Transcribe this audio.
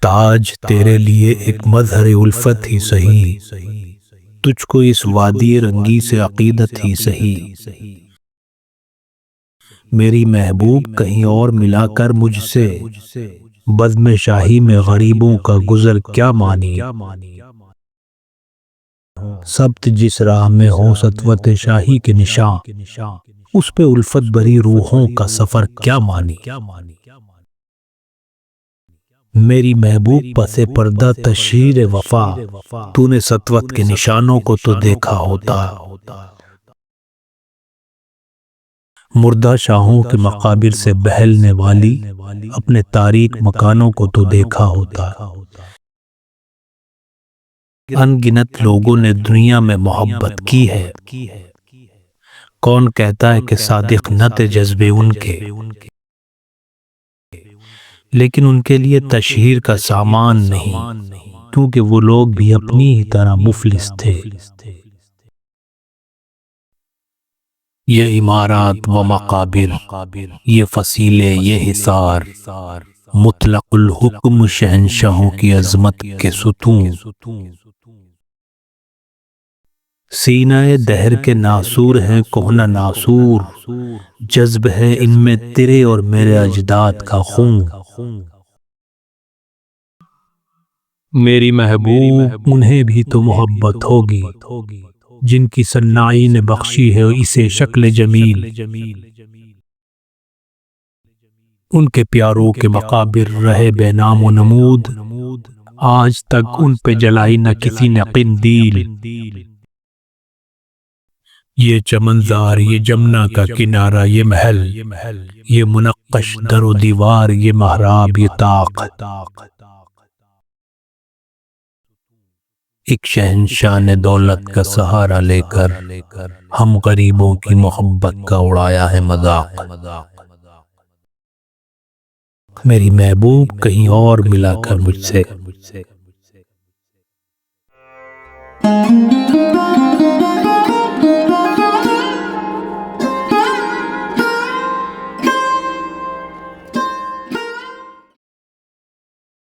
تاج تیرے لیے ایک مظہر الفت ہی سہی، تجھ کو اس وادی رنگی سے عقیدت ہی سہی۔ میری محبوب کہیں اور ملا کر مجھ سے، بزم شاہی میں غریبوں کا گزر کیا مانی۔ سبت جس راہ میں ہو سطوت شاہی کے نشاں، اس پہ الفت بھری روحوں کا سفر کیا مانی۔ میری محبوب پس پردہ تشہیر وفا، تو نے سطوت کے نشانوں کو تو دیکھا ہوتا۔ مردہ شاہوں کے مقابر سے بہلنے والی اپنے تاریک مکانوں کو تو دیکھا ہوتا۔ ان گنت لوگوں نے دنیا میں محبت کی ہے، کون کہتا ہے کہ صادق نہ تھے جذبے ان کے، لیکن ان کے لیے تشہیر کا سامان نہیں، کیونکہ وہ لوگ بھی اپنی ہی طرح مفلس تھے۔ یہ عمارات و مقابر، یہ فصیلے، یہ حصار، مطلق الحکم شہنشاہوں کی عظمت کے ستون، سینہ دہر کے ناسور ہیں کہنہ ناسور، جذب ہے ان میں تیرے اور میرے اجداد کا خون۔ میری محبوب انہیں بھی تو محبت ہوگی جن کی صنائی نے بخشی ہے اسے شکل جمیل، ان کے پیاروں کے مقابر رہے بے نام و نمود، آج تک ان پہ جلائی نہ کسی نے قندیل۔ یہ چمنزار، یہ جمنا کا کنارہ، یہ محل، یہ منقش در و دیوار، یہ محراب، یہ طاق، ایک شہنشاہ نے دولت کا سہارا لے کر ہم غریبوں کی محبت کا اڑایا ہے مذاق۔ میری محبوب کہیں اور ملا کر مجھ سے۔